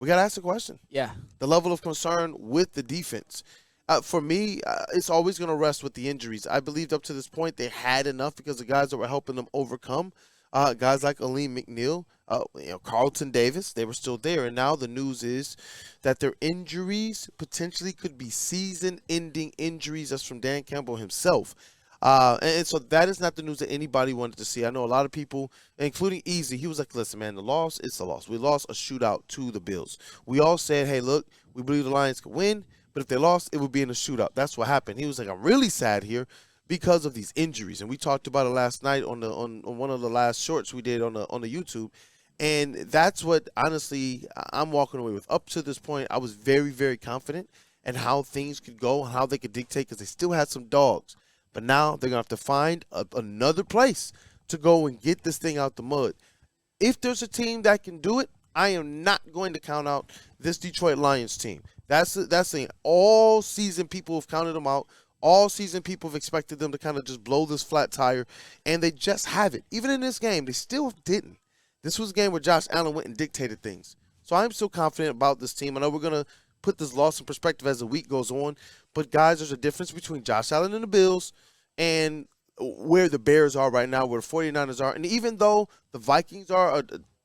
We got to ask the question. Yeah. The level of concern with the defense. For me, it's always going to rest with the injuries. I believed up to this point they had enough because the guys that were helping them overcome, guys like Aleem McNeil, Carlton Davis, they were still there. And now the news is that their injuries potentially could be season-ending injuries. That's from Dan Campbell himself. And so that is not the news that anybody wanted to see. I know a lot of people, including Easy, he was like, listen, man, the loss, it's a loss. We lost a shootout to the Bills. We all said, hey, look, we believe the Lions could win, but if they lost, it would be in a shootout. That's what happened. He was like, I'm really sad here because of these injuries. And we talked about it last night on one of the last shorts we did on the YouTube. And that's what, honestly, I'm walking away with. Up to this point, I was very, very confident in how things could go and how they could dictate because they still had some dogs. But now they're going to have to find another place to go and get this thing out the mud. If there's a team that can do it, I am not going to count out this Detroit Lions team. That's the thing. All season people have counted them out. All season people have expected them to kind of just blow this flat tire, and they just haven't. Even in this game, they still didn't. This was a game where Josh Allen went and dictated things. So I'm still confident about this team. I know we're going to put this loss in perspective as the week goes on. But, guys, there's a difference between Josh Allen and the Bills and where the Bears are right now, where the 49ers are. And even though the Vikings are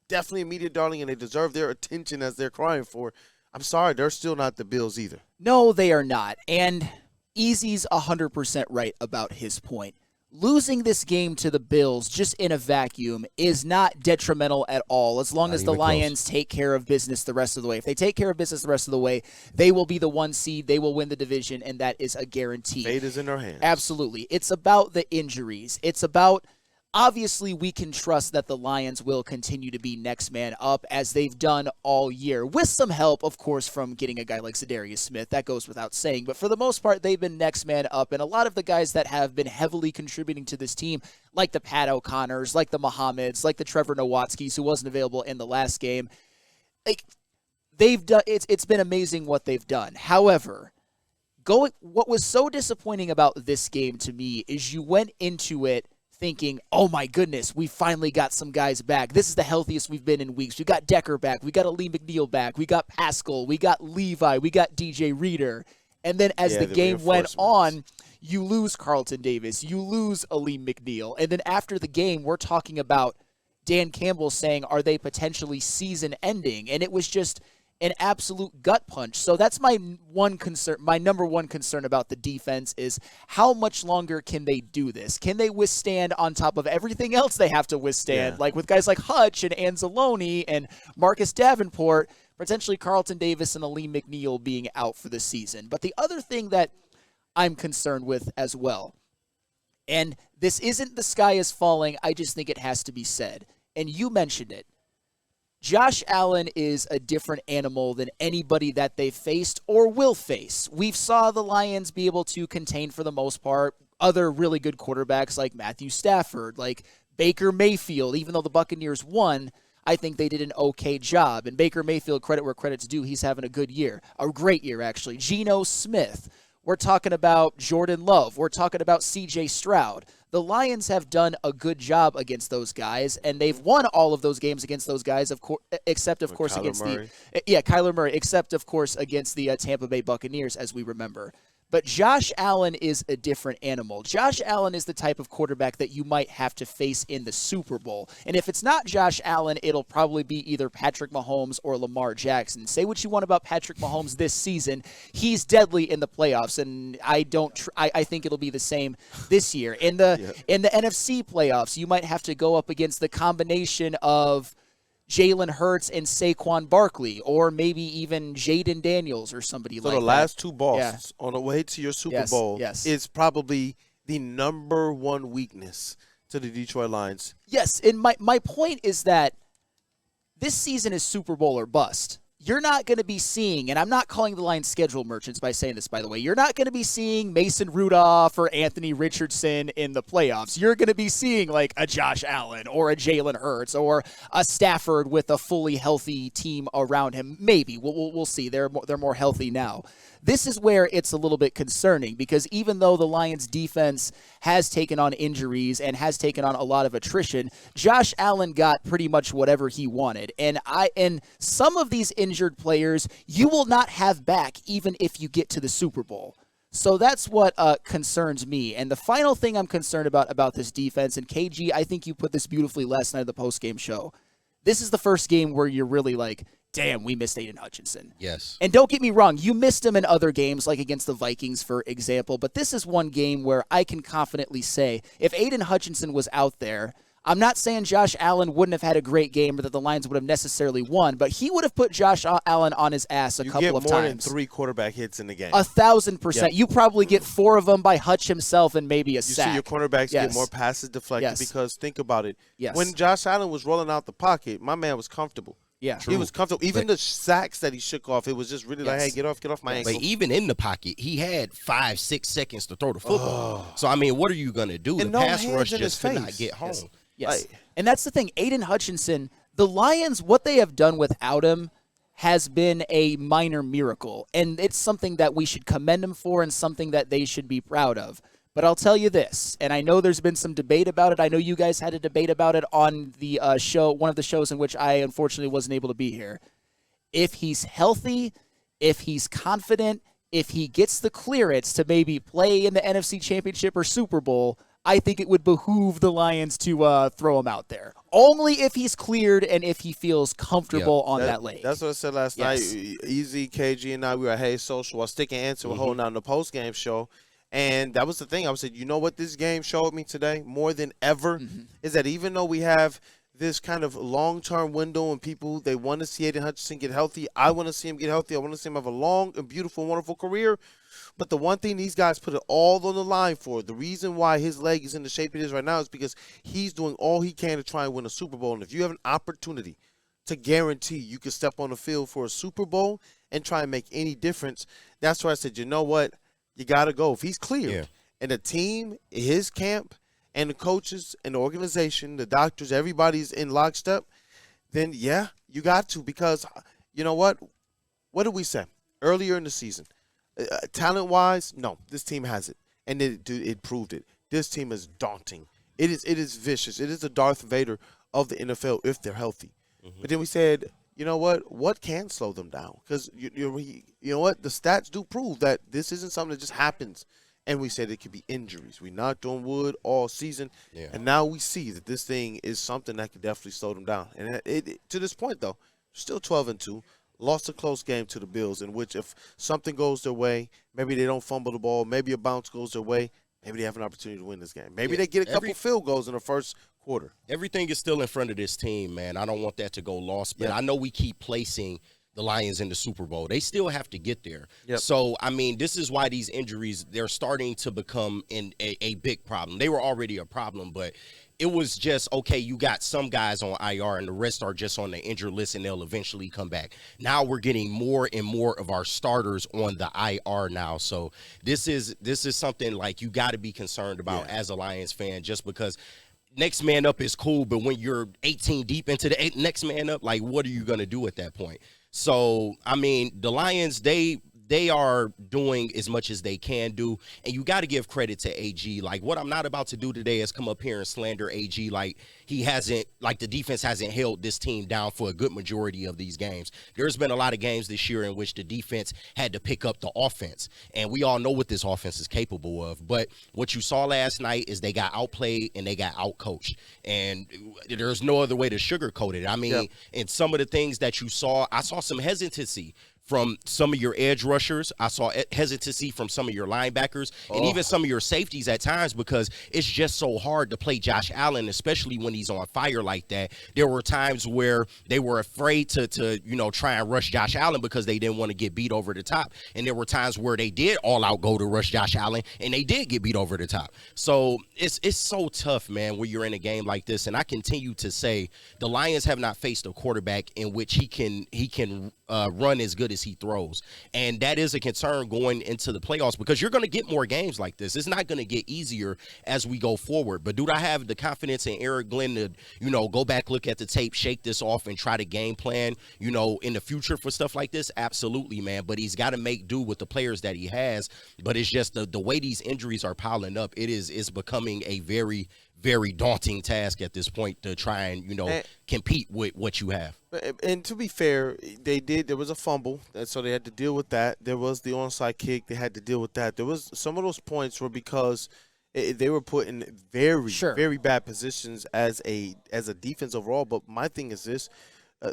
definitely a media darling and they deserve their attention as they're crying for, I'm sorry, they're still not the Bills either. No, they are not. And Easy's 100% right about his point. Losing this game to the Bills just in a vacuum is not detrimental at all as long as the Lions take care of business the rest of the way. If they take care of business the rest of the way, they will be the 1 seed, they will win the division, and that is a guarantee. Fate is in their hands. Absolutely. It's about the injuries. It's about, obviously, we can trust that the Lions will continue to be next man up as they've done all year, with some help, of course, from getting a guy like Zadarius Smith. That goes without saying. But for the most part, they've been next man up. And a lot of the guys that have been heavily contributing to this team, like the Pat O'Connors, like the Mohammeds, like the Trevor Nowatzkis, who wasn't available in the last game, like they've done. It's been amazing what they've done. However, what was so disappointing about this game to me is you went into it thinking, oh my goodness, we finally got some guys back. This is the healthiest we've been in weeks. We got Decker back. We got Aleem McNeil back. We got Pascal. We got Levi. We got DJ Reader. And then as the game went on, you lose Carlton Davis. You lose Aleem McNeil. And then after the game, we're talking about Dan Campbell saying, are they potentially season ending? And it was just an absolute gut punch. So that's my one concern. My number one concern about the defense is how much longer can they do this? Can they withstand on top of everything else they have to withstand? Like with guys like Hutch and Anzalone and Marcus Davenport, potentially Carlton Davis and Aleem McNeil being out for the season. But the other thing that I'm concerned with as well, and this isn't the sky is falling, I just think it has to be said, and you mentioned it, Josh Allen is a different animal than anybody that they've faced or will face. We've saw the Lions be able to contain, for the most part, other really good quarterbacks like Matthew Stafford, like Baker Mayfield. Even though the Buccaneers won, I think they did an okay job. And Baker Mayfield, credit where credit's due, he's having a good year. A great year, actually. Geno Smith. We're talking about Jordan Love. We're talking about C.J. Stroud. The Lions have done a good job against those guys, and they've won all of those games against those guys, except, of course, against Kyler Murray, except, of course, against the Tampa Bay Buccaneers, as we remember. But Josh Allen is a different animal. Josh Allen is the type of quarterback that you might have to face in the Super Bowl. And if it's not Josh Allen, it'll probably be either Patrick Mahomes or Lamar Jackson. Say what you want about Patrick Mahomes this season. He's deadly in the playoffs, and I think it'll be the same this year. In the NFC playoffs, you might have to go up against the combination of Jalen Hurts and Saquon Barkley, or maybe even Jaden Daniels or somebody like that. So the last two bosses on the way to your Super Bowl is probably the number one weakness to the Detroit Lions. Yes, and my point is that this season is Super Bowl or bust. You're not going to be seeing, and I'm not calling the Lions schedule merchants by saying this, by the way, you're not going to be seeing Mason Rudolph or Anthony Richardson in the playoffs. You're going to be seeing like a Josh Allen or a Jalen Hurts or a Stafford with a fully healthy team around him. Maybe. We'll see. They're more healthy now. This is where it's a little bit concerning because even though the Lions defense has taken on injuries and has taken on a lot of attrition, Josh Allen got pretty much whatever he wanted. And some of these injuries injured players you will not have back even if you get to the Super Bowl. So that's what concerns me. And the final thing I'm concerned about this defense, and KG, I think you put this beautifully last night at the postgame show. This is the first game where you're really like, damn, we missed Aiden Hutchinson. Yes. And don't get me wrong, you missed him in other games, like against the Vikings, for example. But this is one game where I can confidently say, if Aiden Hutchinson was out there, I'm not saying Josh Allen wouldn't have had a great game or that the Lions would have necessarily won, but he would have put Josh Allen on his ass a couple of times. You get more than 3 quarterback hits in the game. 1,000%. Yep. You probably get 4 of them by Hutch himself and maybe a sack. You see your cornerbacks get more passes deflected because think about it. Yes. When Josh Allen was rolling out the pocket, my man was comfortable. Yeah. He was comfortable. Even the sacks that he shook off, it was just really like, hey, get off my ankle. But even in the pocket, he had 5-6 seconds to throw the football. So, I mean, what are you going to do? And the no pass rush hands just could not get home. Yes. And that's the thing. Aiden Hutchinson, the Lions, what they have done without him has been a minor miracle. And it's something that we should commend him for and something that they should be proud of. But I'll tell you this, and I know there's been some debate about it. I know you guys had a debate about it on the show, one of the shows in which I unfortunately wasn't able to be here. If he's healthy, if he's confident, if he gets the clearance to maybe play in the NFC Championship or Super Bowl, I think it would behoove the Lions to throw him out there. Only if he's cleared and if he feels comfortable on that leg. That's what I said last night. Easy, KG, and I, we were at Hey Social. I stick and answer. We're holding out on the post-game show. And that was the thing. I said, you know what this game showed me today more than ever is that even though we have this kind of long-term window and people, they want to see Aiden Hutchinson get healthy. I want to see him get healthy. I want to see him have a long and beautiful, wonderful career. But the one thing these guys put it all on the line for, the reason why his leg is in the shape it is right now is because he's doing all he can to try and win a Super Bowl. And if you have an opportunity to guarantee you can step on the field for a Super Bowl and try and make any difference, that's why I said, you know what? You got to go. If he's cleared and the team, his camp, and the coaches and the organization, the doctors, everybody's in lockstep, then, yeah, you got to because, you know what? What did we say earlier in the season? Talent-wise, no, this team has it, and it proved it. This team is daunting. It is vicious. It is the Darth Vader of the NFL if they're healthy. But then we said, you know what? What can slow them down? Because you know what? The stats do prove that this isn't something that just happens. And we said it could be injuries. We knocked on wood all season, and now we see that this thing is something that could definitely slow them down. And to this point, though, still 12-2. Lost a close game to the Bills, in which if something goes their way, maybe they don't fumble the ball, maybe a bounce goes their way, maybe they have an opportunity to win this game. Maybe they get a couple field goals in the first quarter. Everything is still in front of this team, man. I don't want that to go lost, but I know we keep placing the Lions in the Super Bowl. They still have to get there. So, I mean, this is why these injuries, they're starting to become a big problem. They were already a problem, but it was just, okay, you got some guys on IR and the rest are just on the injured list and they'll eventually come back. Now we're getting more and more of our starters on the IR now. So this is something like you got to be concerned about as a Lions fan, just because next man up is cool, but when you're 18 deep into the next man up, like what are you going to do at that point? So, I mean, the Lions, they are doing as much as they can do, and you got to give credit to AG. Like, what I'm not about to do today is come up here and slander AG like the defense hasn't held this team down for a good majority of these games. There's been a lot of games this year in which the defense had to pick up the offense, and we all know what this offense is capable of. But what you saw last night is they got outplayed and they got outcoached, and there's no other way to sugarcoat it. I mean, and some of the things that you saw, I saw some hesitancy from some of your edge rushers. I saw hesitancy from some of your linebackers and even some of your safeties at times, because it's just so hard to play Josh Allen, especially when he's on fire like that. There were times where they were afraid to try and rush Josh Allen because they didn't want to get beat over the top. And there were times where they did all out go to rush Josh Allen and they did get beat over the top. So it's so tough, man, when you're in a game like this. And I continue to say the Lions have not faced a quarterback in which he can run as good as he throws, and that is a concern going into the playoffs, because you're going to get more games like this. It's not going to get easier as we go forward. But do I have the confidence in Eric Glenn to go back, look at the tape, shake this off, and try to game plan in the future for stuff like this? Absolutely, man. But he's got to make do with the players that he has. But it's just the way these injuries are piling up, it's becoming a very, very daunting task at this point to try and compete with what you have. And to be fair, there was a fumble, and so they had to deal with that. There was the onside kick. They had to deal with that. There was some of those points were because they were put in very bad positions as a defense overall. But my thing is this: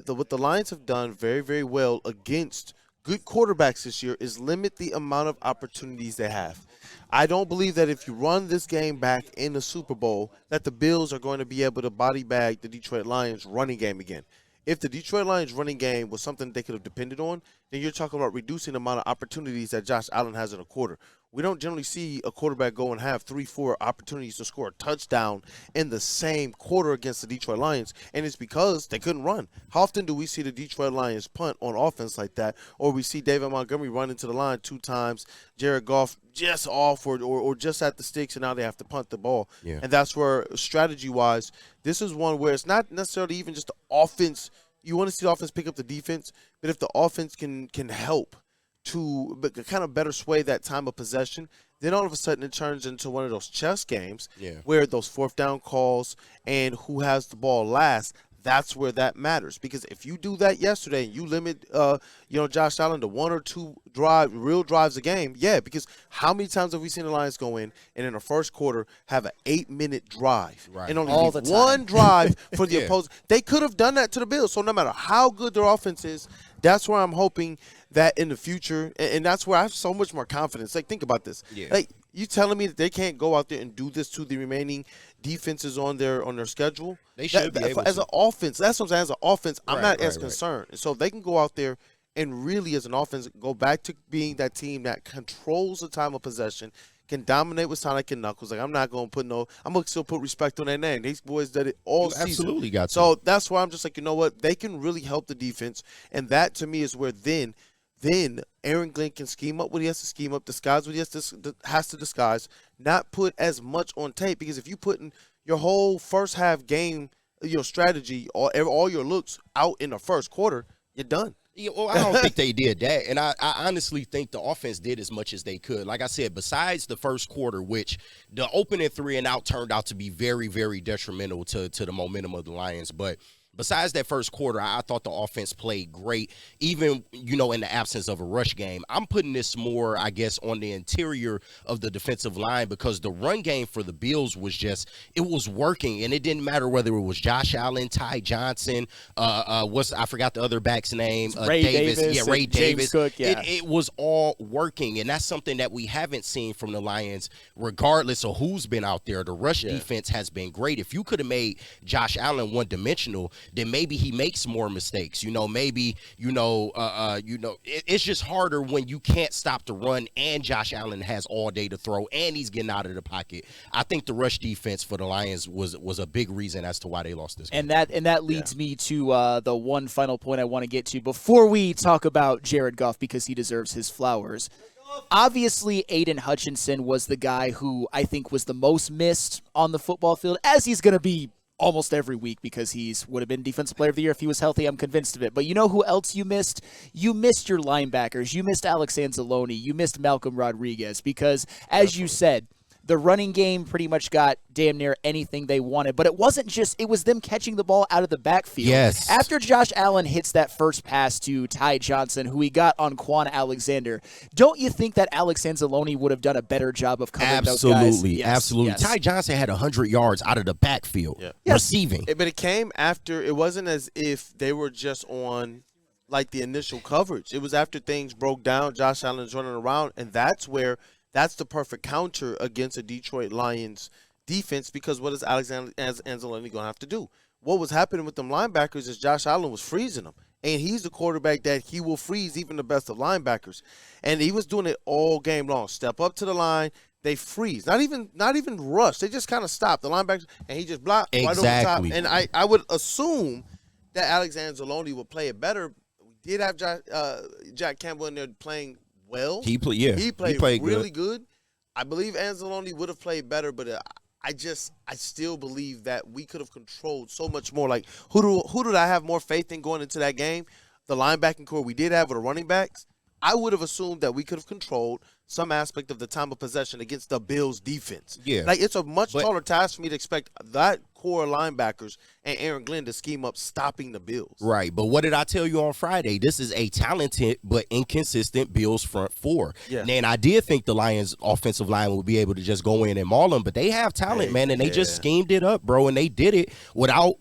what the Lions have done very, very well against good quarterbacks this year is limit the amount of opportunities they have. I don't believe that if you run this game back in the Super Bowl, that the Bills are going to be able to body bag the Detroit Lions running game again. If the Detroit Lions running game was something they could have depended on, then you're talking about reducing the amount of opportunities that Josh Allen has in a quarter. We don't generally see a quarterback go and have 3-4 opportunities to score a touchdown in the same quarter against the Detroit Lions, and it's because they couldn't run. How often do we see the Detroit Lions punt on offense like that, or we see David Montgomery run into the line 2 times, Jared Goff just off or just at the sticks, and now they have to punt the ball. Yeah. And that's where, strategy-wise, this is one where it's not necessarily even just the offense. You want to see the offense pick up the defense, but if the offense can help to kind of better sway that time of possession, then all of a sudden it turns into one of those chess games where those 4th down calls and who has the ball last, that's where that matters. Because if you do that yesterday and you limit Josh Allen to 1 or 2 real drives a game, because how many times have we seen the Lions go in and in the first quarter have an 8-minute drive and only all leave the time. one drive for the opposing? They could have done that to the Bills. So no matter how good their offense is, that's where I'm hoping that in the future, and that's where I have so much more confidence. Like, think about this. Yeah. Like, you telling me that they can't go out there and do this to the remaining defenses on their schedule? They should be able as to. An offense. That's what I'm saying. As an offense, I'm not as right. concerned. And so if they can go out there and really, as an offense, go back to being that team that controls the time of possession, can dominate with Sonic and Knuckles. Like, I'm not going to put I'm going to still put respect on their name. These boys did it all season. Absolutely got to. So that's why I'm just like, you know what? They can really help the defense. And that, to me, is where then Aaron Glenn can scheme up what he has to scheme up, disguise what he has to disguise, not put as much on tape. Because if you put in your whole first half game, your strategy, all your looks out in the first quarter, you're done. Yeah, well, I don't think they did that. And I honestly think the offense did as much as they could. Like I said, besides the first quarter, which the opening 3 and out turned out to be very, very detrimental to the momentum of the Lions. But besides that first quarter, I thought the offense played great, even, in the absence of a rush game. I'm putting this more, I guess, on the interior of the defensive line because the run game for the Bills was it was working, and it didn't matter whether it was Josh Allen, Ty Johnson, I forgot the other back's name, Ray Davis. Yeah, Ray Davis. James Cook, yeah. It was all working, and that's something that we haven't seen from the Lions, regardless of who's been out there. The rush defense has been great. If you could have made Josh Allen one-dimensional, then maybe he makes more mistakes. It's just harder when you can't stop the run and Josh Allen has all day to throw and he's getting out of the pocket. I think the rush defense for the Lions was a big reason as to why they lost this game. And that leads me to the one final point I want to get to before we talk about Jared Goff because he deserves his flowers. Obviously, Aiden Hutchinson was the guy who I think was the most missed on the football field, as he's going to be almost every week because would have been Defensive Player of the Year if he was healthy. I'm convinced of it. But you know who else you missed? You missed your linebackers. You missed Alex Anzalone. You missed Malcolm Rodriguez because, as you said, the running game pretty much got damn near anything they wanted. But it wasn't just – it was them catching the ball out of the backfield. Yes. After Josh Allen hits that first pass to Ty Johnson, who he got on Quan Alexander, don't you think that Alex Anzalone would have done a better job of covering those guys? Absolutely. Yes. Ty Johnson had 100 yards out of the backfield receiving. But it came after – it wasn't as if they were just on – like the initial coverage. It was after things broke down, Josh Allen's running around, and that's the perfect counter against a Detroit Lions defense because what is Alexander Anzalone going to have to do? What was happening with them linebackers is Josh Allen was freezing them, and he's the quarterback that he will freeze even the best of linebackers, and he was doing it all game long. Step up to the line, they freeze. Not even rush. They just kind of stop the linebackers, and he just blocked right over the top. And I would assume that Alex Anzalone would play it better. We did have Jack Campbell in there playing well. He played really good. I believe Anzalone would have played better, but I still believe that we could have controlled so much more. Like, who did I have more faith in going into that game? The linebacking core we did have with the running backs. I would have assumed that we could have controlled some aspect of the time of possession against the Bills defense. Yeah. Like, it's a much taller task for me to expect that core linebackers and Aaron Glenn to scheme up stopping the Bills. Right, but what did I tell you on Friday? This is a talented but inconsistent Bills front four. Yeah. And I did think the Lions offensive line would be able to just go in and maul them, but they have talent, man, and they just schemed it up, bro, and they did it without,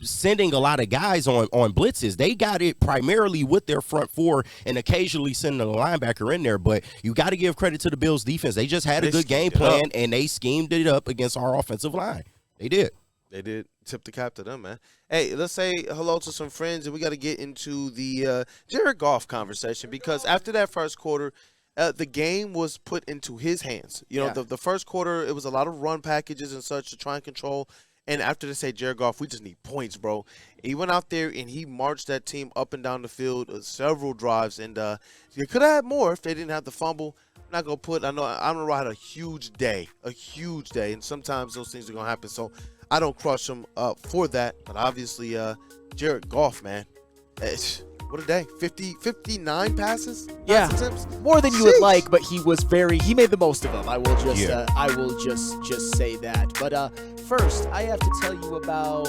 sending a lot of guys on blitzes. They got it primarily with their front four and occasionally sending a linebacker in there, but you got to give credit to the Bills defense. They just had a good game plan, and they schemed it up against our offensive line. They did. They did. Tip the cap to them, man. Hey, let's say hello to some friends, and we got to get into the Jared Goff conversation, because after that first quarter, the game was put into his hands. The first quarter, it was a lot of run packages and such to try and control. And after they say, Jared Goff, we just need points, bro. He went out there and he marched that team up and down the field several drives. And you could have had more if they didn't have the fumble. I'm not going to put – I know Amon-Ra had a huge day. And sometimes those things are going to happen. So I don't crush him for that. But obviously, Jared Goff, man, what a day. 59 passes? Yeah, pass attempts? More than you would like, but he made the most of them. I will just say that. But first, I have to tell you about